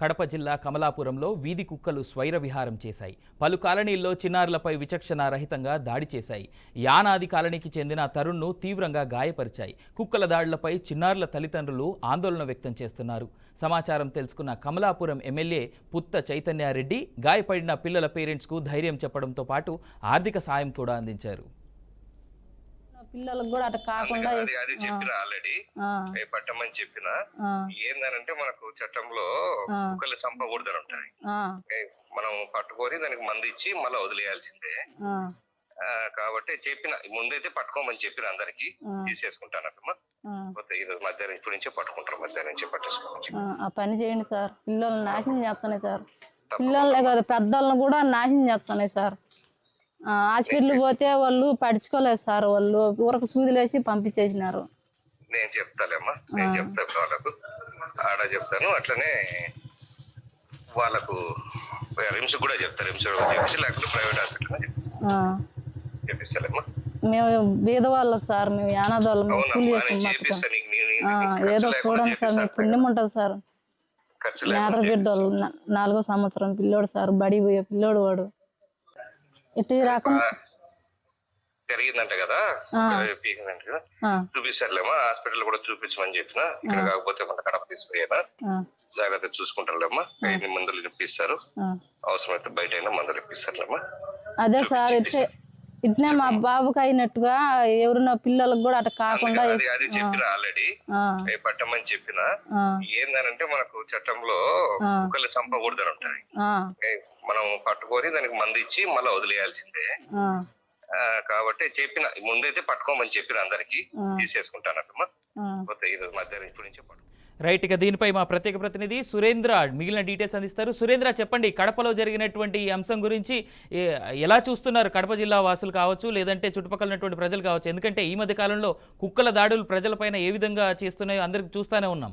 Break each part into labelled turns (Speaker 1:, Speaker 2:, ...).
Speaker 1: కడప జిల్లా కమలాపురంలో వీధి కుక్కలు స్వైర విహారం చేశాయి. పలు కాలనీల్లో చిన్నారులపై విచక్షణారహితంగా దాడి చేశాయి. యానాది కాలనీకి చెందిన తరుణ్ను తీవ్రంగా గాయపరిచాయి. కుక్కల దాడులపై చిన్నారుల తల్లిదండ్రులు ఆందోళన వ్యక్తం చేస్తున్నారు. సమాచారం తెలుసుకున్న కమలాపురం ఎమ్మెల్యే పుత్త చైతన్యారెడ్డి గాయపడిన పిల్లల పేరెంట్స్కు ధైర్యం చెప్పడంతో పాటు ఆర్థిక సాయం కూడా అందించారు.
Speaker 2: పిల్లలకు కూడా అట్లా కాకుండా
Speaker 3: అది చెప్పిన ఆల్రెడీ పట్టమని చెప్పిన ఏందనంటే మనకు చట్టంలో కుక్కలు చంపకూడదని ఉంటాయి. మనం పట్టుకొని దానికి మందు ఇచ్చి మళ్ళీ వదిలేయాల్సిందే. కాబట్టి చెప్పిన ముందైతే పట్టుకోమని చెప్పిన అందరికి తీసేసుకుంటానమ్మా. ఈరోజు మధ్యాహ్నం ఇప్పటి నుంచే పట్టుకుంటారు. మధ్యాహ్నం నుంచే పట్టేసుకోవచ్చు.
Speaker 2: ఆ పని చేయండి సార్. పిల్లల్ని నాశనం చేస్తున్నాయి సార్. పిల్లలే కాదు పెద్దోళ్ళని కూడా నాశనం చేస్తున్నాయి సార్. హాస్పిటల్ పోతే వాళ్ళు పడుచుకోలేదు సార్. వాళ్ళు ఊరకు సూదులేసి పంపించేసినారు.
Speaker 3: నేను చెప్తాలేమ్మా, నేను చెప్తాను వాళ్ళకు ఆడ చెప్తాను. అట్లనే వాళ్ళకు రిమ్స్ కూడా చెప్తారు. రిమ్స్ చెప్పేసి లేకపోతే ప్రైవేట్ హాస్పిటల్ చెప్పిస్తాలేమ్మా.
Speaker 2: మేము బీదవాళ్ళం సార్. మేము యానాదోళ్ళం. కూలి ఏదో చూడండి సార్. మీకు పుణ్యం ఉంటుంది సార్. నేర బిడ్డోళ్ళు 4వ సంవత్సరం పిల్లోడు సార్. బడి పోయే పిల్లోడు వాడు. ఇటు రకం
Speaker 3: జరిగిందంట కదా, చూపిస్తారులేమా. హాస్పిటల్ కూడా చూపించమని చెప్పిన. ఇక్కడ కాకపోతే మన కడప తీసుకుపోయినా జాగ్రత్త చూసుకుంటారులేమ్మా. ఎన్ని మందులు ఇప్పిస్తారు, అవసరమైతే బయట అయినా మందులు ఇప్పిస్తారులేమ్మా.
Speaker 2: అదే సార్ ఇట్నే మా బాబుకి అయినట్టుగా ఎవరున్న పిల్లలకు కూడా అట్లా కాకుండా
Speaker 3: అది చెప్పిన ఆల్రెడీ పట్టమని చెప్పిన. ఏందనంటే మనకు చట్టంలో కుక్కలు చంపకూడదని ఉంటాయి. మనం పట్టుకొని దానికి మందు ఇచ్చి మళ్ళీ వదిలేయాల్సిందే. కాబట్టి చెప్పిన ముందైతే పట్టుకోమని చెప్పిన అందరికి తీసేసుకుంటానమ్మా. ఈరోజు మధ్యాహ్నం ఇప్పటి నుంచే పట్టుకో.
Speaker 1: రైట్. ఇక దీనిపై మా ప్రత్యేక ప్రతినిధి సురేంద్ర మిగిలిన డీటెయిల్స్ అందిస్తారు. సురేంద్ర, చెప్పండి, కడపలో జరిగినటువంటి ఈ అంశం గురించి ఎలా చూస్తున్నారు కడప జిల్లా వాసులు కావచ్చు, లేదంటే చుట్టుపక్కల ఉన్నటువంటి ప్రజలు కావచ్చు? ఎందుకంటే ఈ మధ్య కాలంలో కుక్కల దాడులు ప్రజలపైన ఏ విధంగా చేస్తున్నాయో అందరికి చూస్తూనే ఉన్నాం.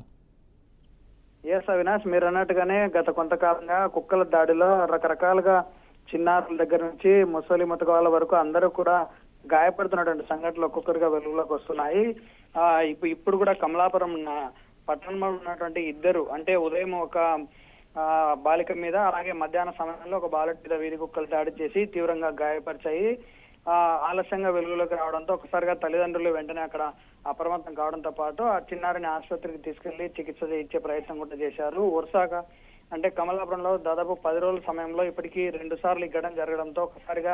Speaker 4: ఎస్ అవినాష్, మీరు అన్నట్టుగానే గత కొంతకాలంగా కుక్కల దాడిలో రకరకాలుగా చిన్నారుల దగ్గర నుంచి ముసలి ముతకాల వరకు అందరూ కూడా గాయపడుతున్నటువంటి సంఘటనలు ఒక్కొక్కరిగా వెలుగులోకి వస్తున్నాయి. ఇప్పుడు కూడా కమలాపురం పట్టణంలో ఉన్నటువంటి ఇద్దరు, అంటే ఉదయం ఒక బాలిక మీద, అలాగే మధ్యాహ్న సమయంలో ఒక బాలుడి మీద వీధి కుక్కలు దాడి చేసి తీవ్రంగా గాయపరిచాయి. ఆలస్యంగా వెలుగులోకి రావడంతో ఒకసారిగా తల్లిదండ్రులు వెంటనే అక్కడ అప్రమత్తం కావడంతో పాటు ఆ చిన్నారిని ఆసుపత్రికి తీసుకెళ్లి చికిత్స ఇచ్చే ప్రయత్నం కూడా చేశారు. వరుసగా అంటే కమలాపురంలో దాదాపు 10 రోజుల సమయంలో ఇప్పటికీ 2 సార్లు ఈ ఘటన జరగడంతో ఒకసారిగా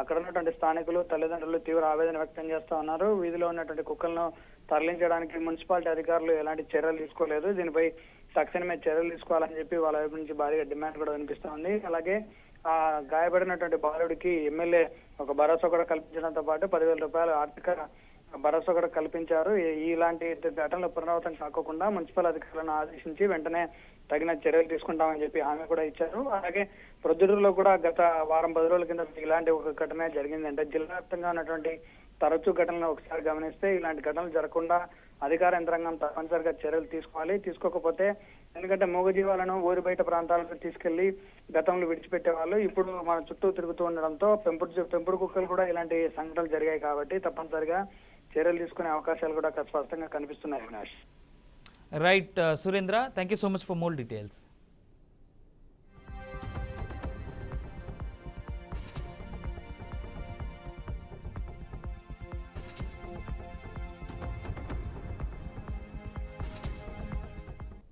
Speaker 4: అక్కడ ఉన్నటువంటి స్థానికులు తల్లిదండ్రులు తీవ్ర ఆవేదన వ్యక్తం చేస్తా ఉన్నారు. వీధిలో ఉన్నటువంటి కుక్కలను తరలించడానికి మున్సిపాలిటీ అధికారులు ఎలాంటి చర్యలు తీసుకోలేదు. దీనిపై తక్షణమే చర్యలు తీసుకోవాలని చెప్పి వాళ్ళ వైపు నుంచి భారీగా డిమాండ్ కూడా వినిపిస్తోంది. అలాగే ఆ గాయపడినటువంటి బాలుడికి ఎమ్మెల్యే ఒక భరోసా కూడా కల్పించడంతో పాటు 10,000 రూపాయల ఆర్థిక భరోసా కూడా కల్పించారు. ఇలాంటి ఘటనలు పునరావృతం కాకుండా మున్సిపల్ అధికారులను ఆదేశించి వెంటనే తగిన చర్యలు తీసుకుంటామని చెప్పి హామీ కూడా ఇచ్చారు. అలాగే ప్రొద్దుటూరులో కూడా గత వారం 10 రోజుల కింద ఇలాంటి ఒక ఘటన జరిగింది. అంటే జిల్లా వ్యాప్తంగా ఉన్నటువంటి తరచూ ఘటనలు ఒకసారి గమనిస్తే ఇలాంటి ఘటనలు జరగకుండా అధికార యంత్రాంగం తప్పనిసరిగా చర్యలు తీసుకోవాలి. తీసుకోకపోతే ఎందుకంటే మూగజీవాలను ఊరి బయట ప్రాంతాలకు తీసుకెళ్లి గతంలో విడిచిపెట్టేవాళ్ళు ఇప్పుడు మన చుట్టూ తిరుగుతూ ఉండడంతో పెంపుడు కుక్కలు కూడా ఇలాంటి సంఘటనలు జరిగాయి. కాబట్టి తప్పనిసరిగా చర్యలు తీసుకునే అవకాశాలు కూడా స్పష్టంగా కనిపిస్తున్నాయి. Avinash.
Speaker 1: Right Surendra, thank you so much for more details.